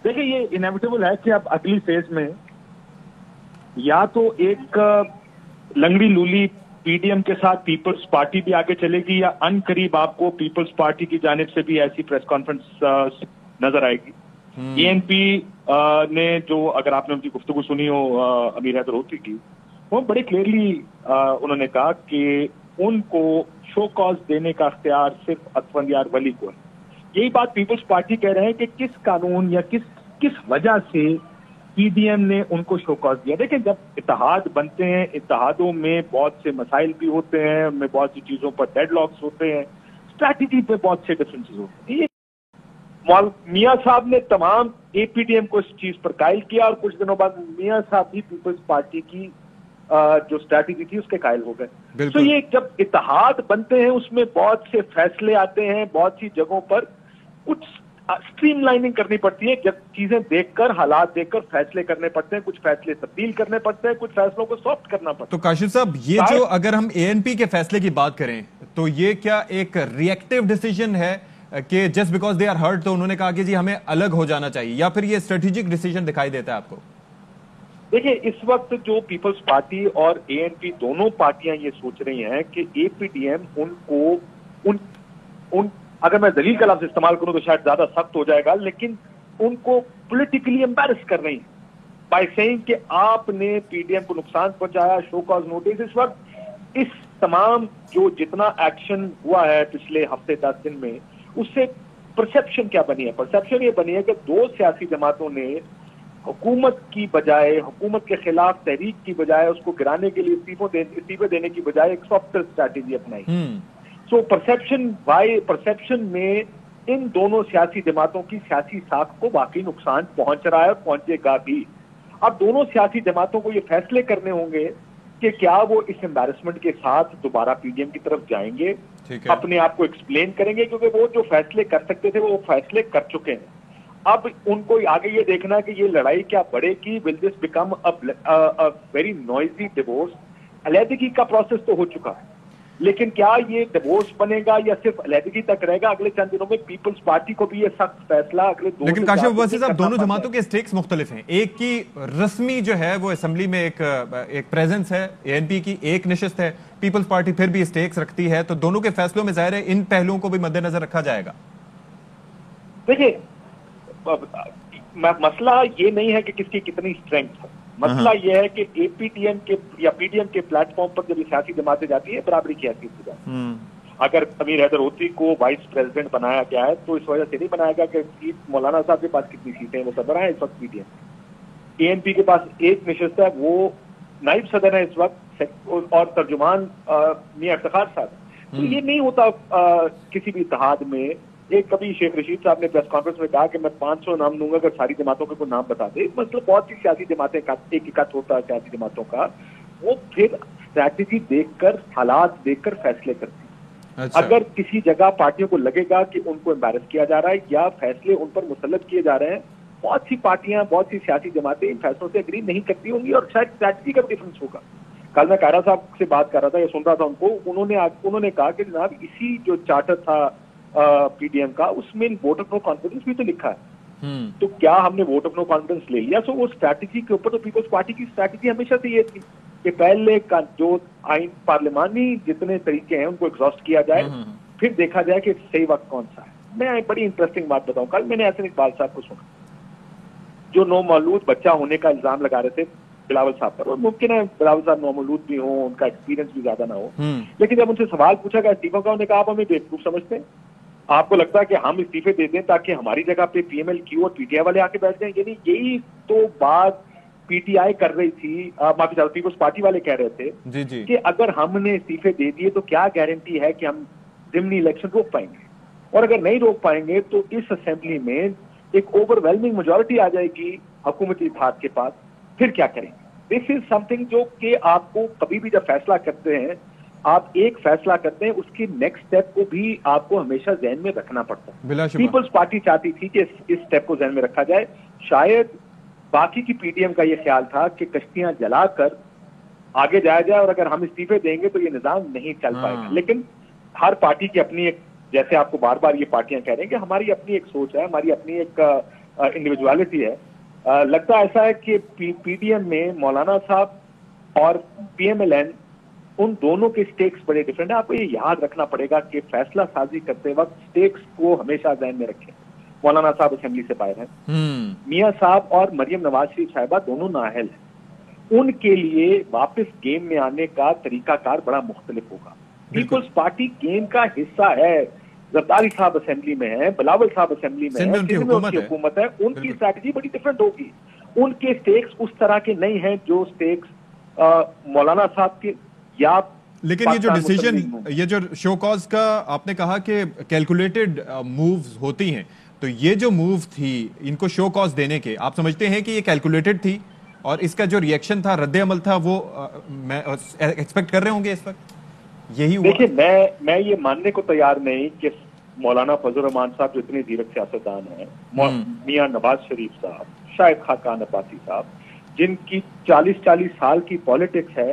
देखिए, ये इनएविटेबल है कि अब अगली फेज में या तो एक लंगड़ी लूली पीडीएम के साथ पीपल्स पार्टी भी आगे चलेगी, या अनकरीब आपको पीपल्स पार्टी की जानिब से भी ऐसी प्रेस कॉन्फ्रेंस नजर आएगी। एएनपी ने जो, अगर आपने उनकी गुफ्तगू सुनी हो अमीर हैदर होती की, वो बड़े क्लियरली उन्होंने कहा कि उनको शो कॉज देने का इख्तियार सिर्फ असफंदियार वली को है। यही बात पीपल्स पार्टी कह रहे हैं कि किस कानून या किस वजह से पीडीएम ने उनको शो कॉज दिया। देखिए, जब इत्तेहाद बनते हैं, इत्तेहादों में बहुत से मसाइल भी होते हैं, उनमें बहुत सी चीजों पर डेडलॉक्स होते हैं, स्ट्रैटेजी पे बहुत से डिफरेंसेस होते हैं। मियां साहब ने तमाम एपीडीएम को इस चीज पर कायल किया और कुछ दिनों बाद मियां साहब भी पीपल्स पार्टी की जो स्ट्रैटेजी थी उसके कायल हो गए। तो ये जब इत्तेहाद बनते हैं उसमें बहुत से फैसले आते हैं, बहुत सी जगहों पर कुछ स्ट्रीमलाइनिंग करनी पड़ती है, जब चीजें देखकर, हालात देखकर फैसले करने पड़ते हैं, कुछ फैसले तब्दील करने पड़ते हैं, कुछ फैसलों को सॉफ्ट करना पड़ता है। तो काशिफ साहब, ये जो अगर हम एएनपी के फैसले की बात करें तो ये क्या एक रिएक्टिव डिसीजन है कि just because they are hurt तो उन्होंने कहा कि जी हमें अलग हो जाना चाहिए, या फिर ये स्ट्रेटेजिक डिसीजन दिखाई देता है आपको? देखिए, इस वक्त जो पीपल्स पार्टी और एएनपी दोनों पार्टियां ये सोच रही हैं कि एपीडीएम उनको अगर मैं दलील का लफ्ज इस्तेमाल करूं तो शायद ज्यादा सख्त हो जाएगा, लेकिन उनको पॉलिटिकली एम्बैरस कर रही है बाय सेइंग कि आपने पीडीएम को नुकसान पहुंचाया, शो कॉज नोटिस। इस वक्त इस तमाम जो जितना एक्शन हुआ है पिछले हफ्ते 10 दिन में, उससे परसेप्शन क्या बनी है? परसेप्शन ये बनी है कि दो सियासी जमातों ने हुकूमत की बजाय, हुकूमत के खिलाफ तहरीक की बजाय, उसको गिराने के लिए इस्तीफे देने की बजाय एक सॉफ्ट स्ट्रैटेजी अपनाई। सो परसेप्शन में इन दोनों सियासी जमातों की सियासी साख को वाकई नुकसान पहुंच रहा है और पहुंचेगा भी। अब दोनों सियासी जमातों को ये फैसले करने होंगे कि क्या वो इस एम्बैरसमेंट के साथ दोबारा पीडीएम की तरफ जाएंगे, अपने आप को एक्सप्लेन करेंगे, क्योंकि वो जो फैसले कर सकते थे वो फैसले कर चुके हैं। अब उनको आगे ये देखना है कि ये लड़ाई क्या बढ़ेगी, will this become a very noisy divorce. अलहदगी का प्रोसेस तो हो चुका है, लेकिन क्या ये डिवोर्स बनेगा या सिर्फ अलहदगी तक रहेगा? अगले चंद दिनों में पीपल्स पार्टी को भी ये सख्त फैसला अगले दो, लेकिन काशिफ अब्बासी साहब, दोनों जमातों के स्टेक्स मुख्तलिफ हैं। एक की रस्मी जो है वो असेंबली में एक प्रेजेंस है, एएनपी की एक नशिस्त है, पीपल्स पार्टी फिर भी स्टेक्स रखती है, तो दोनों के फैसलों में जाहिर है इन पहलुओं को भी मद्देनजर रखा जाएगा। देखिए, मसला ये नहीं है कि किसकी कितनी स्ट्रेंथ है, मसला यह है कि एपीडीएम के या पीडीएम के प्लेटफॉर्म पर जब सियासी जमातें जाती है बराबरी की हैसियत से जाती है। अगर अमीर हैदर होती को वाइस प्रेसिडेंट बनाया गया है तो इस वजह से नहीं बनाया गया कि सीट मौलाना साहब के पास कितनी सीटें हैं वो सदर है इस वक्त पीडीएम। एएनपी के पास एक नशिस्त है, वो नाइब सदर है इस वक्त, और तर्जुमान मियां इफ्तिखार साहब। तो ये नहीं होता किसी भी इत्तेहाद में। एक कभी शेख रशीद साहब ने प्रेस कॉन्फ्रेंस में कहा कि मैं 500 नाम दूंगा अगर सारी जमातों के कोई नाम बता दे। मतलब बहुत सी सियासी जमातें एक इकट्ठ होता है सियासी जमातों का, वो फिर स्ट्रैटेजी देखकर, हालात देखकर फैसले करती है। अच्छा। अगर किसी जगह पार्टियों को लगेगा कि उनको एम्बैरस किया जा रहा है या फैसले उन पर मुसल्लत किए जा रहे हैं, बहुत सी पार्टियां, बहुत सी सियासी जमातें इन फैसलों से एग्री नहीं करती होंगी और शायद स्ट्रैटेजी का डिफरेंस होगा। कल मैं कायरा साहब से बात कर रहा था या सुन रहा था उनको, उन्होंने कहा कि जनाब इसी जो चार्टर था पीडीएम का, उसमें वोट ऑफ नो कॉन्फिडेंस भी तो लिखा है। तो क्या हमने वोट ऑफ नो कॉन्फिडेंस ले लिया? सो वो स्ट्रैटेजी के ऊपर तो पीपल्स पार्टी की स्ट्रैटेजी हमेशा से ये थी कि पहले का जो आइन पार्लिमानी जितने तरीके हैं उनको एग्जॉस्ट किया जाए, फिर देखा जाए कि सही वक्त कौन सा है। मैं एक बड़ी इंटरेस्टिंग बात बताऊं, कल मैंने ऐसे इकबाल साहब को सुना जो नौमौलूद बच्चा होने का इल्जाम लगा रहे थे बिलावल साहब पर, और मुमकिन है बिलावल साहब नौमौलूद भी हो, उनका एक्सपीरियंस भी ज्यादा ना हो, लेकिन जब उनसे सवाल पूछा गया इस्तीफा का, उन्होंने कहा आप हमें बेवकूफ समझते हैं, आपको लगता है कि हम इस्तीफे दे दें ताकि हमारी जगह पे पीएमएल-क्यू और पीटीआई वाले आके बैठ जाएं? यानी यही तो बात पीटीआई कर रही थी, माफी चाहता, पीपल्स पार्टी वाले कह रहे थे जी। कि अगर हमने इस्तीफे दे दिए तो क्या गारंटी है कि हम जिमनी इलेक्शन रोक पाएंगे, और अगर नहीं रोक पाएंगे तो इस असेंबली में एक ओवरवेलमिंग मेजॉरिटी आ जाएगी हुकूमती इत्तेहाद के पास, फिर क्या करेंगे? दिस इज समथिंग जो कि आपको कभी भी जब फैसला करते हैं, आप एक फैसला करते हैं, उसकी नेक्स्ट स्टेप को भी आपको हमेशा ज़हन में रखना पड़ता है। पीपल्स पार्टी चाहती थी कि इस स्टेप को ज़हन में रखा जाए। शायद बाकी की पीडीएम का यह ख्याल था कि कश्तियां जलाकर आगे जाया जाए, और अगर हम इस्तीफे देंगे तो ये निजाम नहीं चल पाएगा। लेकिन हर पार्टी की अपनी एक, जैसे आपको बार बार ये पार्टियां कह रही हैं कि हमारी अपनी एक सोच है, हमारी अपनी एक इंडिविजुअलिटी है। लगता ऐसा है कि पीडीएम में मौलाना साहब और पीएमएलएन, उन दोनों के स्टेक्स बड़े डिफरेंट है। आपको ये याद रखना पड़ेगा कि फैसला साजी करते वक्त स्टेक्स को हमेशा ध्यान में रखें। मौलाना साहब असेंबली से बाहर हैं, मियां साहब और मरियम नवाज शरीफ साहिबा दोनों नाअहल हैं। उनके लिए वापस गेम में आने का तरीकाकार बड़ा मुख्तलिफ होगा। पीपुल्स पार्टी गेम का हिस्सा है। जरदारी साहब असेंबली में है, बिलावल साहब असेंबली में है, उनकी हुकूमत है। उनकी स्ट्रैटेजी बड़ी डिफरेंट होगी। उनके स्टेक्स उस तरह के नहीं हैं जो स्टेक्स मौलाना साहब के या। लेकिन ये जो डिसीजन, ये जो शो कॉज का आपने कहा कि कैलकुलेटेड मूव्स होती हैं, तो ये जो मूव थी इनको शो कॉज देने के, आप समझते हैं कि ये कैलकुलेटेड थी और इसका जो रिएक्शन था, रद्द अमल था, वो मैं एक्सपेक्ट कर रहे होंगे इस वक्त यही हुआ? देखिए, मैं ये मानने को तैयार नहीं कि मौलाना फजल रहमान साहब जो इतने धीरज सियासतदान हैं, मियां नवाज शरीफ साहब, शाहिद खाकान अब्बासी साहब, जिनकी 40 साल की पॉलिटिक्स है,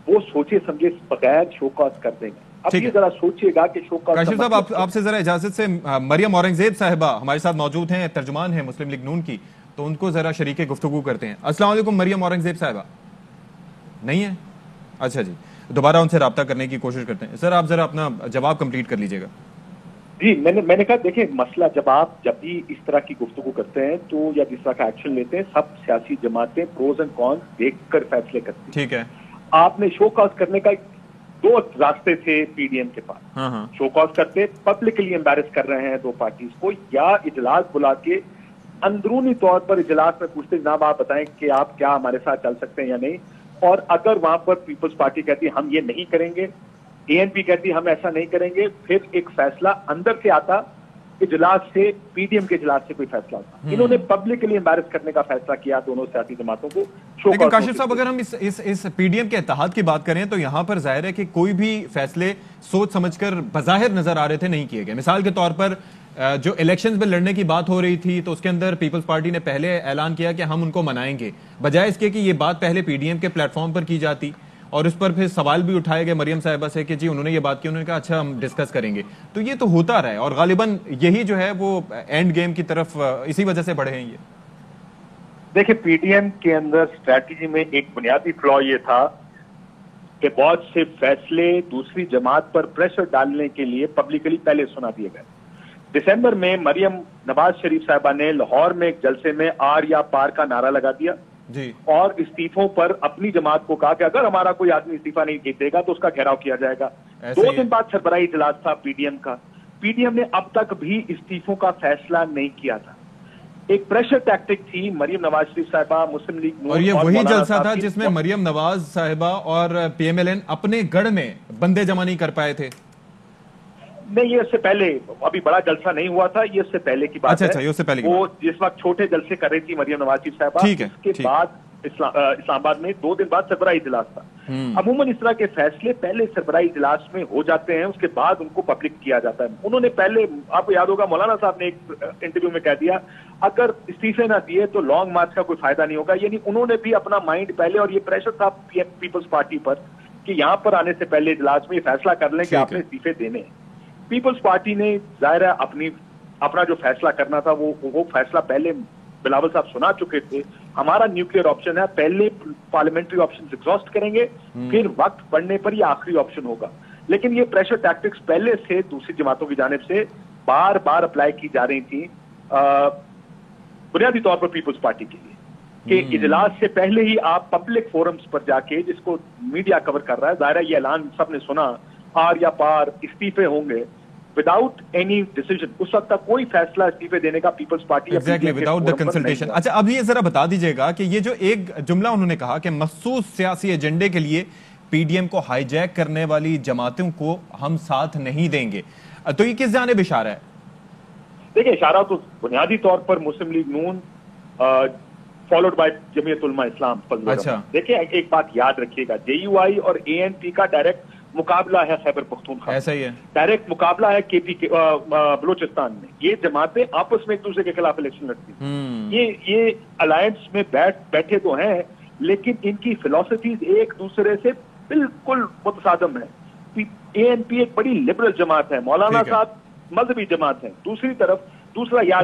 वो सोचे समझे बगैर शो कॉज कर देंगे। अब ये जरा सोचिएगा कि शो कॉज। काशिफ साहब, आपसे जरा इजाजत से, मरियम औरंगजेब साहिबा हमारे साथ मौजूद हैं, तर्जुमान हैं मुस्लिम लीग नून की, तो उनको जरा शरीके गुफ्तगू करते हैं। अस्सलाम वालेकुम। मरियम औरंगजेब साहिबा नहीं है? अच्छा जी, दोबारा उनसे राब्ता करने की कोशिश करते हैं। सर, आप जरा अपना जवाब कंप्लीट कर लीजिएगा। जी, मैंने कहा, देखिए मसला, जब भी इस तरह की गुफ्तगू करते हैं तो या जिस तरह का एक्शन लेते हैं, सब सियासी जमातें प्रोज एंड कॉन्स देखकर फैसले करती हैं। ठीक है, आपने शो कॉज करने का 2 रास्ते थे पीडीएम के पास। शो कॉज करते, पब्लिकली एम्बैरेस कर रहे हैं 2 पार्टीज को, या इजलास बुला के अंदरूनी तौर पर इजलास में पूछते जनाब आप बताएं कि आप क्या हमारे साथ चल सकते हैं या नहीं। और अगर वहां पर पीपल्स पार्टी कहती हम ये नहीं करेंगे, एएनपी कहती हम ऐसा नहीं करेंगे, फिर एक फैसला अंदर से आता, इजलास से, पीडीएम के इजलास से कोई फैसला होता। इन्होंने पब्लिकली एम्बैरेस करने का फैसला किया दोनों सियासी जमातों को। लेकिन काशिफ साहब, अगर हम इस पीडीएम के इत्तेहाद की बात करें तो यहां पर जाहिर है कि कोई भी फैसले सोच समझकर बजाहिर नजर आ रहे थे नहीं किए गए। मिसाल के तौर पर जो इलेक्शंस में लड़ने की बात हो रही थी, तो उसके अंदर पीपल्स पार्टी ने पहले ऐलान किया कि हम उनको मनाएंगे, बजाय इसके कि ये बात पहले पीडीएम के प्लेटफॉर्म पर की जाती। और उस पर फिर सवाल भी उठाए गए मरियम साहिबा से कि जी उन्होंने ये बात की, उन्होंने कहा अच्छा हम डिस्कस करेंगे। तो ये तो होता रहा है और गालिबन यही जो है वो एंड गेम की तरफ इसी वजह से बढ़े हैं ये। देखिए, पीडीएम के अंदर स्ट्रैटेजी में एक बुनियादी फ्लॉ ये था कि बहुत से फैसले दूसरी जमात पर प्रेशर डालने के लिए पब्लिकली पहले सुना दिए गए। दिसंबर में मरियम नवाज शरीफ साहिबा ने लाहौर में एक जलसे में आर या पार का नारा लगा दिया जी, और इस्तीफों पर अपनी जमात को कहा कि अगर हमारा कोई आदमी इस्तीफा नहीं देगा तो उसका घेराव किया जाएगा। 2 दिन बाद सरबराही इजलास था पीडीएम का। पीडीएम ने अब तक भी इस्तीफों का फैसला नहीं किया था। एक प्रेशर टैक्टिक थी मरियम नवाज शरीफ साहिबा, मुस्लिम लीग नून, और ये वही जलसा था जिसमें मरियम नवाज साहिबा और पीएमएलएन अपने गढ़ में बंदे जमा नहीं कर पाए थे। नहीं, ये उससे पहले, अभी बड़ा जलसा नहीं हुआ था, ये उससे पहले की बात है। अच्छा, ये उससे पहले वो जिस वक्त छोटे जलसे कर रही थी मरियम नवाज शरीफ साहिबा, उसके बाद इस्लामाबाद में 2 दिन बाद सरबराही इजलास था। अमूमन इस तरह के फैसले पहले सरबराही इजलास में हो जाते हैं, उसके बाद उनको पब्लिक किया जाता है। उन्होंने पहले, आपको याद होगा, मौलाना साहब ने एक इंटरव्यू में कह दिया अगर इस्तीफे ना दिए तो लॉन्ग मार्च का कोई फायदा नहीं होगा। यानी उन्होंने भी अपना माइंड पहले, और ये प्रेशर था पीपल्स पार्टी पर कि यहां पर आने से पहले इजलास में ये फैसला कर लें कि आपने इस्तीफे देने। पीपल्स पार्टी ने जाहिर है अपना जो फैसला करना था वो फैसला पहले बिलावल साहब सुना चुके थे। हमारा न्यूक्लियर ऑप्शन है, पहले पार्लियामेंट्री ऑप्शन एग्जॉस्ट करेंगे, फिर वक्त पड़ने पर यह आखिरी ऑप्शन होगा। लेकिन ये प्रेशर टैक्टिक्स पहले से दूसरी जमातों की जानिब से बार बार अप्लाई की जा रही थी, बुनियादी तौर पर पीपल्स पार्टी के लिए, कि इजलास से पहले ही आप पब्लिक फोरम्स पर जाके, जिसको मीडिया कवर कर रहा है, जाहिर है ये ऐलान सबने सुना, आर या पार इस्तीफे होंगे, विदाउट एनी डिसीजन। उस वक्त तक कोई फैसला इस्तीफे देने का people's party exactly without the consultation. अच्छा, अब ये जरा बता दीजिएगा कि ये जो एक जुमला उन्होंने कहा कि मखसूस सियासी एजेंडे के लिए पीडीएम को हाईजैक करने वाली जमातों को हम साथ नहीं देंगे, तो ये किस जानिब इशारा है? देखिए, इशारा तो बुनियादी तौर पर मुस्लिम लीग नून फॉलोड बाय जमीयत उलमा इस्लाम। अच्छा, देखिए एक बात याद रखिएगा, जेयूआई और एएनपी का डायरेक्ट मुकाबला है खैबर पख्तूनख्वा, ऐसा ही है, डायरेक्ट मुकाबला है केपी के बलूचिस्तान में। ये जमातें आपस में एक दूसरे के खिलाफ इलेक्शन लड़ती हैं। ये अलायंस में बैठे तो हैं, लेकिन इनकी फिलॉसफीज एक दूसरे से बिल्कुल मुतसादम है। एएनपी एक बड़ी लिबरल जमात है, मौलाना साहब मजहबी जमात है। दूसरी तरफ दूसरा याद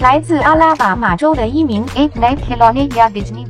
来自阿拉巴马州的一名 8-Leg Khilone या डिज्नी